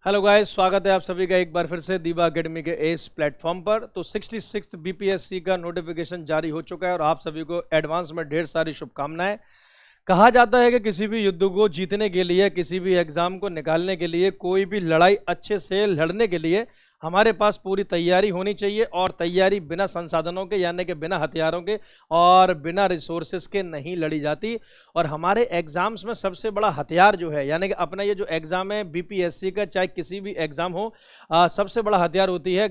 Hello guys, स्वागत है आप सभी का एक बार फिर से दीवा अकेडमी के इस प्लेटफॉर्म पर। तो 66 बीपीएससी का नोटिफिकेशन जारी हो चुका है और आप सभी को एडवांस में ढेर सारी शुभकामनाएं। कहा जाता है कि किसी भी युद्ध को जीतने के लिए, किसी भी एग्जाम को निकालने के लिए, कोई भी लड़ाई अच्छे से लड़ने के लिए हमारे पास पूरी तैयारी होनी चाहिए। और तैयारी बिना संसाधनों के, यानी कि बिना हथियारों के और बिना रिसोर्सेज के नहीं लड़ी जाती। और हमारे एग्जाम्स में सबसे बड़ा हथियार जो है, यानी कि अपना ये जो एग्जाम है बीपीएससी का, चाहे किसी भी एग्जाम हो, सबसे बड़ा हथियार होती है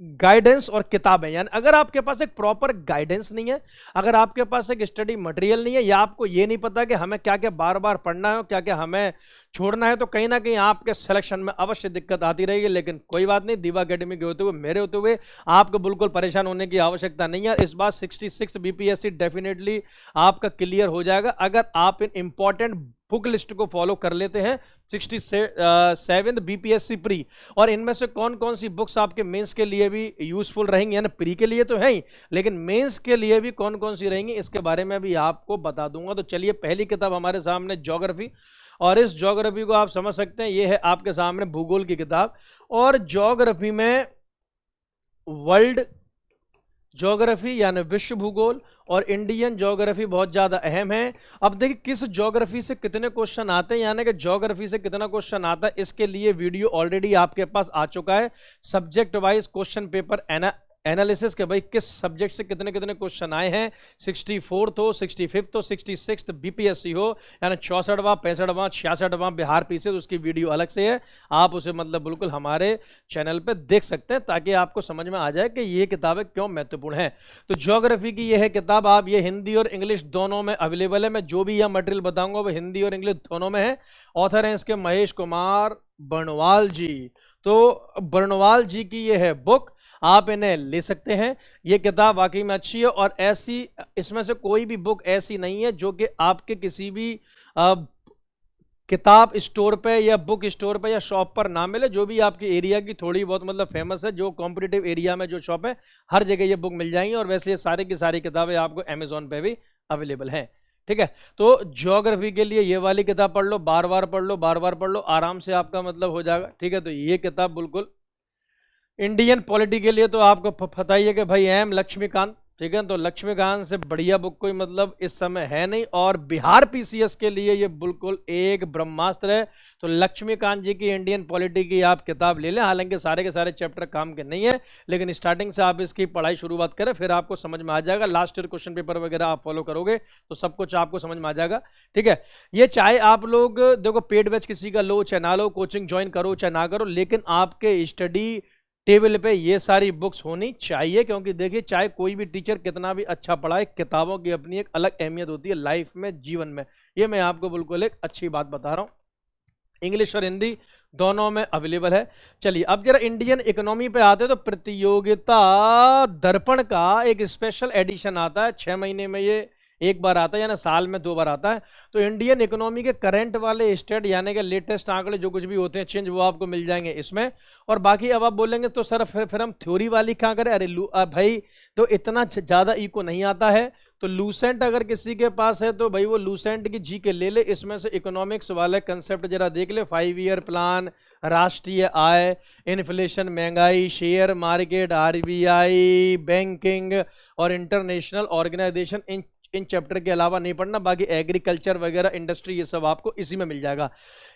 गाइडेंस और किताबें। यानी अगर आपके पास एक प्रॉपर गाइडेंस नहीं है, अगर आपके पास एक स्टडी मटेरियल नहीं है, या आपको ये नहीं पता कि हमें क्या क्या बार बार पढ़ना है और क्या क्या हमें छोड़ना है, तो कहीं ना कहीं आपके सिलेक्शन में अवश्य दिक्कत आती रहेगी। लेकिन कोई बात नहीं, दीवा अकेडमी के होते हुए, मेरे होते हुए आपको बिल्कुल परेशान होने की आवश्यकता नहीं है। इस बार 66 बीपीएससी डेफिनेटली आपका क्लियर हो जाएगा अगर आप इन इंपॉर्टेंट बुक लिस्ट को फॉलो कर लेते हैं। 67 बीपीएससी प्री, और इनमें से कौन कौन सी बुक्स आपके मेंस के लिए भी यूजफुल रहेंगी, यानी प्री के लिए तो है ही, लेकिन मेंस के लिए भी कौन कौन सी रहेंगी इसके बारे में भी आपको बता दूंगा। तो चलिए, पहली किताब हमारे सामने ज्योग्राफी, और इस ज्योग्राफी को आप समझ सकते हैं, ये है आपके सामने भूगोल की किताब। और ज्योग्राफी में वर्ल्ड ज्योग्राफी यानी विश्व भूगोल और इंडियन ज्योग्राफी बहुत ज्यादा अहम है। अब देखिए किस ज्योग्राफी से कितने क्वेश्चन आते हैं, यानी कि ज्योग्राफी से कितना क्वेश्चन आता है, इसके लिए वीडियो ऑलरेडी आपके पास आ चुका है। Subject wise question paper analysis के भाई किस सब्जेक्ट से कितने कितने क्वेश्चन आए हैं, 64th हो, 65th हो, 66th बीपीएससी हो, यानी 64वां, 65वां, 66वां बिहार पीछे, तो उसकी वीडियो अलग से है। आप उसे मतलब बिल्कुल हमारे चैनल पे देख सकते हैं, ताकि आपको समझ में आ जाए कि ये किताबें क्यों महत्वपूर्ण है। तो ज्योग्राफी की ये है किताब, आप ये हिंदी और इंग्लिश दोनों में अवेलेबल है। मैं जो भी यह मटेरियल बताऊंगा वो हिंदी और इंग्लिश दोनों में है। ऑथर है इसके महेश कुमार बर्णवाल जी। तो बर्णवाल जी की ये है बुक, आप इन्हें ले सकते हैं। ये किताब वाकई में अच्छी है, और ऐसी इसमें से कोई भी बुक ऐसी नहीं है जो कि आपके किसी भी किताब स्टोर पे या बुक स्टोर पे या शॉप पर ना मिले। जो भी आपके एरिया की थोड़ी बहुत मतलब फेमस है, जो कॉम्पिटिटिव एरिया में जो शॉप है, हर जगह ये बुक मिल जाएंगी। और वैसे ये सारी की सारी किताबें आपको अमेजोन पे भी अवेलेबल हैं। ठीक है, तो ज्योग्राफी के लिए ये वाली किताब पढ़ लो, बार बार पढ़ लो, बार बार पढ़ लो, आराम से आपका मतलब हो जाएगा। ठीक है, तो ये किताब बिल्कुल। इंडियन पॉलिटी के लिए तो आपको पता ही है कि भाई एम लक्ष्मीकांत, ठीक है, तो लक्ष्मीकांत से बढ़िया बुक कोई मतलब इस समय है नहीं। और बिहार पीसीएस के लिए ये बिल्कुल एक ब्रह्मास्त्र है। तो लक्ष्मीकांत जी की इंडियन पॉलिटी की आप किताब ले लें। हालांकि सारे के सारे चैप्टर काम के नहीं है, लेकिन स्टार्टिंग से आप इसकी पढ़ाई शुरुआत करें, फिर आपको समझ में आ जाएगा। लास्ट ईयर क्वेश्चन पेपर वगैरह आप फॉलो करोगे तो सब कुछ आपको समझ में आ जाएगा। ठीक है, ये चाहे आप लोग देखो पेड बैच किसी का लो चाहे ना लो, कोचिंग ज्वाइन करो चाहे ना करो, लेकिन आपके स्टडी टेबल पे ये सारी बुक्स होनी चाहिए। क्योंकि देखिए, चाहे कोई भी टीचर कितना भी अच्छा पढ़ाए, किताबों की अपनी एक अलग अहमियत होती है लाइफ में, जीवन में। ये मैं आपको बिल्कुल एक अच्छी बात बता रहा हूं। इंग्लिश और हिंदी दोनों में अवेलेबल है। चलिए अब जरा इंडियन इकोनॉमी पे आते हैं। तो प्रतियोगिता दर्पण का एक स्पेशल एडिशन आता है, 6 महीने में ये एक बार आता है, यानी साल में 2 बार आता है। तो इंडियन इकोनॉमी के करंट वाले स्टेट, यानी कि लेटेस्ट आंकड़े जो कुछ भी होते हैं चेंज, वो आपको मिल जाएंगे इसमें। और बाकी अब आप बोलेंगे तो सर फिर हम थ्योरी वाली कहाँ करें। अरे भाई, तो इतना ज़्यादा इको नहीं आता है, तो लूसेंट अगर किसी के पास है तो भाई वो लूसेंट की जी के ले ले। इसमें से इकोनॉमिक्स वाले कंसेप्ट जरा देख ले, 5 ईयर प्लान, राष्ट्रीय आय, इन्फ्लेशन, महंगाई, शेयर मार्केट, आरबीआई, बैंकिंग और इंटरनेशनल ऑर्गेनाइजेशन। इन चैप्टर के अलावा नहीं पढ़ना, बाकी एग्रीकल्चर वगैरह, इंडस्ट्री, ये सब आपको इसी में मिल जाएगा।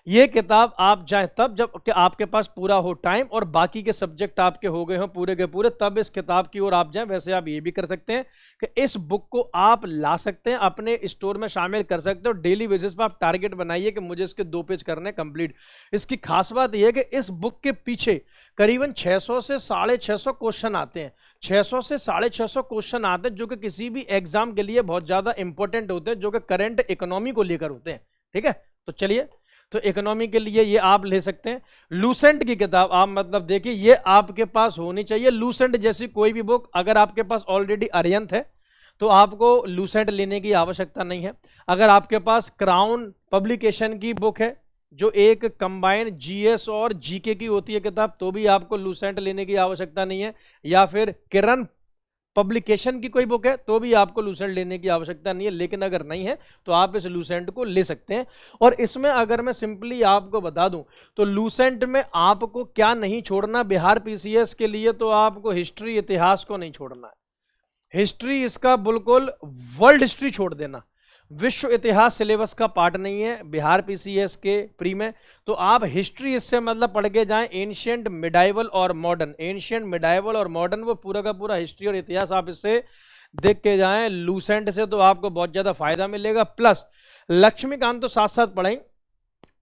ये किताब आप जाएं तब जब कि आपके पास पूरा हो टाइम और बाकी के सब्जेक्ट आपके हो गए हों पूरे के पूरे, तब इस किताब की ओर आप जाएं। वैसे आप ये भी कर सकते हैं कि इस बुक को आप ला सकते हैं, अपने स्टोर में शामिल कर सकते हो। डेली बेसिस पर आप टारगेट बनाइए कि मुझे इसके 2 पेज करने कंप्लीट। इसकी खास बात यह है कि इस बुक के पीछे करीबन 600 से 650 क्वेश्चन आते हैं। 600 से 650 क्वेश्चन आते हैं जो कि किसी भी एग्जाम के लिए बहुत ज्यादा इंपॉर्टेंट होते हैं, जो कि करंट इकोनॉमी को लेकर होते हैं। ठीक है, तो चलिए, तो इकोनॉमी के लिए ये आप ले सकते हैं। लूसेंट की किताब आप मतलब देखिए, ये आपके पास होनी चाहिए। लूसेंट जैसी कोई भी बुक अगर आपके पास ऑलरेडी अरिहंत है तो आपको लूसेंट लेने की आवश्यकता नहीं है। अगर आपके पास क्राउन पब्लिकेशन की बुक है, जो एक कंबाइंड जीएस और जीके की होती है किताब, तो भी आपको लूसेंट लेने की आवश्यकता नहीं है। या फिर किरण पब्लिकेशन की कोई बुक है तो भी आपको लूसेंट लेने की आवश्यकता नहीं है, लेकिन अगर नहीं है तो आप इस लूसेंट को ले सकते हैं। और इसमें अगर मैं सिंपली आपको बता दूं तो लूसेंट में आपको क्या नहीं छोड़ना, बिहार पीसीएस के लिए तो आपको हिस्ट्री, इतिहास को नहीं छोड़ना है। हिस्ट्री इसका बिल्कुल वर्ल्ड हिस्ट्री छोड़ देना, विश्व इतिहास सिलेबस का पार्ट नहीं है बिहार पीसीएस के प्री में। तो आप हिस्ट्री इससे मतलब पढ़ के जाएं, एंशिएंट, मिडाइवल और मॉडर्न, एंशिएंट, मिडाइवल और मॉडर्न, वो पूरा का पूरा हिस्ट्री और इतिहास आप इससे देख के जाएं लूसेंट से, तो आपको बहुत ज्यादा फायदा मिलेगा। प्लस लक्ष्मीकांत तो साथ साथ पढ़ें,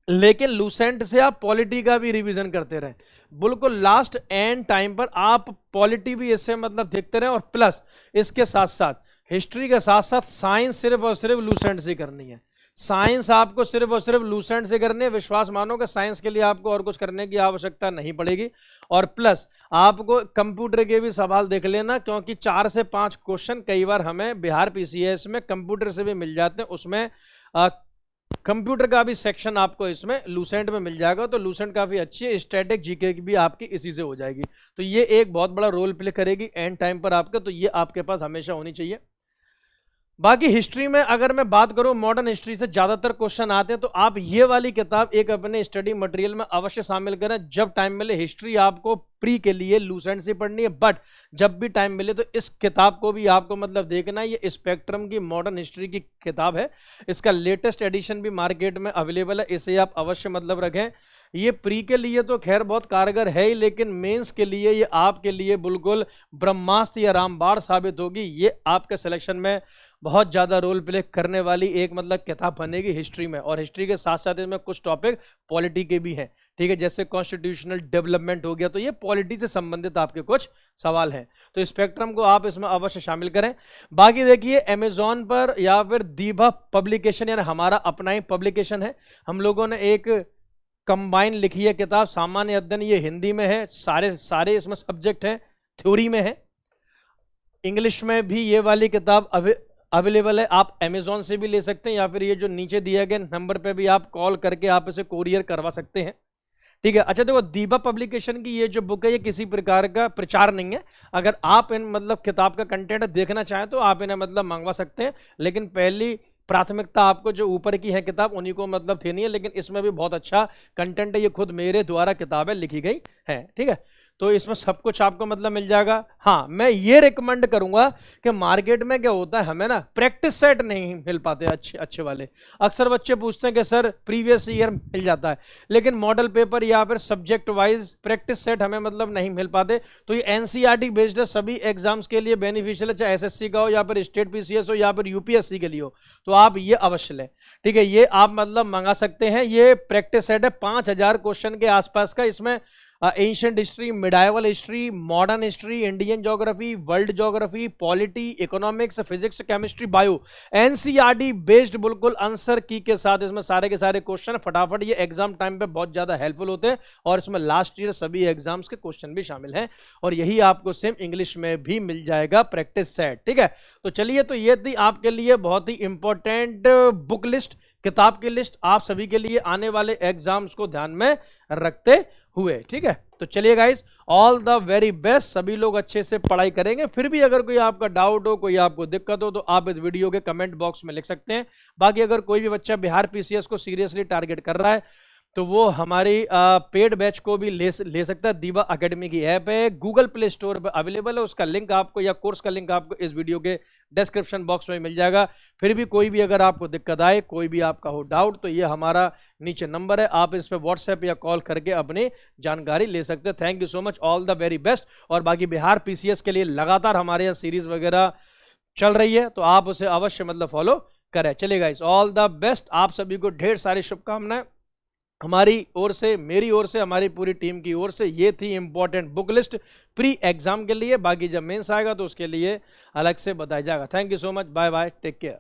लेकिन लूसेंट से आप पॉलिटी का भी रिवीजन करते रहें, बिल्कुल लास्ट एंड टाइम पर आप पॉलिटी भी इससे मतलब देखते रहें। और प्लस इसके साथ साथ हिस्ट्री के साथ साथ साइंस सिर्फ और सिर्फ लूसेंट से करनी है। साइंस आपको सिर्फ और सिर्फ लूसेंट से करनी है, विश्वास मानो कि साइंस के लिए आपको और कुछ करने की आवश्यकता नहीं पड़ेगी। और प्लस आपको कंप्यूटर के भी सवाल देख लेना, क्योंकि 4 से 5 क्वेश्चन कई बार हमें बिहार पीसीएस में कंप्यूटर से भी मिल जाते हैं, उसमें कंप्यूटर का भी सेक्शन आपको इसमें लूसेंट में मिल जाएगा। तो लूसेंट काफी अच्छी है, स्टैटिक जीके की भी आपकी इसी से हो जाएगी, तो ये एक बहुत बड़ा रोल प्ले करेगी एंड टाइम पर आपका, तो ये आपके पास हमेशा होनी चाहिए। बाकी हिस्ट्री में अगर मैं बात करूं, मॉडर्न हिस्ट्री से ज्यादातर क्वेश्चन आते हैं, तो आप ये वाली किताब एक अपने स्टडी मटेरियल में अवश्य शामिल करें जब टाइम मिले। हिस्ट्री आपको प्री के लिए लूसेंट से पढ़नी है, बट जब भी टाइम मिले तो इस किताब को भी आपको मतलब देखना है। ये स्पेक्ट्रम की मॉडर्न हिस्ट्री की किताब है, इसका लेटेस्ट एडिशन भी मार्केट में अवेलेबल है, इसे आप अवश्य मतलब रखें। ये प्री के लिए तो खैर बहुत कारगर है ही, लेकिन मेंस के लिए ये आपके लिए बिल्कुल ब्रह्मास्त्र या रामबाण साबित होगी। ये आपके सिलेक्शन में बहुत ज्यादा रोल प्ले करने वाली एक मतलब किताब बनेगी हिस्ट्री में। और हिस्ट्री के साथ साथ इसमें कुछ टॉपिक पॉलिटी के भी हैं, ठीक है, जैसे कॉन्स्टिट्यूशनल डेवलपमेंट हो गया, तो ये पॉलिटी से संबंधित आपके कुछ सवाल हैं, तो स्पेक्ट्रम को आप इसमें अवश्य शामिल करें। बाकी देखिए अमेजॉन पर या फिर दीभा पब्लिकेशन, यानी हमारा अपना ही पब्लिकेशन है, हम लोगों ने एक कंबाइन लिखी है किताब, सामान्य अध्ययन, ये हिंदी में है, सारे इसमें सब्जेक्ट हैं, थ्योरी में है, इंग्लिश में भी ये वाली किताब अवेलेबल है। आप अमेजॉन से भी ले सकते हैं, या फिर ये जो नीचे दिए गए नंबर पे भी आप कॉल करके आप इसे कोरियर करवा सकते हैं, ठीक है। अच्छा देखो, दीपा पब्लिकेशन की ये जो बुक है ये किसी प्रकार का प्रचार नहीं है, अगर आप इन मतलब किताब का कंटेंट देखना चाहें तो आप इन्हें मतलब मंगवा सकते हैं, लेकिन पहली प्राथमिकता आपको जो ऊपर की है किताब उन्हीं को मतलब देनी है। लेकिन इसमें भी बहुत अच्छा कंटेंट है, ये खुद मेरे द्वारा किताबें लिखी गई है, ठीक है, तो इसमें सब कुछ आपको मतलब मिल जाएगा। हाँ, मैं ये रिकमेंड करूंगा कि मार्केट में क्या होता है, हमें ना प्रैक्टिस सेट नहीं मिल पाते अच्छे वाले। अक्सर बच्चे पूछते हैं कि सर प्रीवियस ईयर मिल जाता है, लेकिन मॉडल पेपर या फिर सब्जेक्ट वाइज प्रैक्टिस सेट हमें मतलब नहीं मिल पाते। तो ये एनसीईआरटी बेस्ड है, सभी एग्जाम्स के लिए बेनिफिशियल है, चाहे एसएससी का हो या फिर स्टेट पीसीएस हो या फिर यूपीएससी के लिए हो, तो आप ये अवश्य लें, ठीक है। ये आप मतलब मंगा सकते हैं, ये प्रैक्टिस सेट है 5000 क्वेश्चन के आसपास का। इसमें ancient history, medieval history, modern history, Indian geography, world geography, polity, economics, physics, chemistry, bio, NCERT based बिल्कुल आंसर की के साथ इसमें सारे के सारे क्वेश्चन फटाफट, ये एग्जाम टाइम पे बहुत ज्यादा हेल्पफुल होते हैं। और इसमें लास्ट ईयर सभी एग्जाम्स के क्वेश्चन भी शामिल हैं, और यही आपको सेम इंग्लिश में भी मिल जाएगा प्रैक्टिस सेट, ठीक है। तो चलिए, तो ये थी आपके लिए बहुत ही इंपॉर्टेंट बुक लिस्ट, किताब की लिस्ट, आप सभी के लिए आने वाले एग्जाम्स को ध्यान में रखते हुए, ठीक है। तो चलिए guys, all the very best, सभी लोग अच्छे से पढ़ाई करेंगे। फिर भी अगर कोई आपका डाउट हो, कोई आपको दिक्कत हो, तो आप इस वीडियो के कमेंट बॉक्स में लिख सकते हैं। बाकी अगर कोई भी बच्चा बिहार पीसीएस को सीरियसली टारगेट कर रहा है तो वो हमारी पेड बैच को भी ले सकता है। दीवा एकेडमी की ऐप है, गूगल प्ले स्टोर पर अवेलेबल है, उसका लिंक आपको या कोर्स का लिंक आपको इस वीडियो के डिस्क्रिप्शन बॉक्स में मिल जाएगा। फिर भी कोई भी अगर आपको दिक्कत आए, कोई भी आपका हो डाउट, तो ये हमारा नीचे नंबर है, आप इस पे व्हाट्सएप या कॉल करके अपनी जानकारी ले सकते हैं। Thank you so much, all the very best. और बाकी बिहार पीसीएस के लिए लगातार हमारे यहाँ सीरीज वगैरह चल रही है, तो आप उसे अवश्य मतलब फॉलो करें। चलिए गाइस, ऑल द बेस्ट, आप सभी को ढेर सारी शुभकामनाएं हमारी ओर से, मेरी ओर से, हमारी पूरी टीम की ओर से। ये थी important book list pre exam के लिए, बाकी जब मेंस आएगा तो उसके लिए अलग से बताया जाएगा। Thank you so much, bye bye, take care.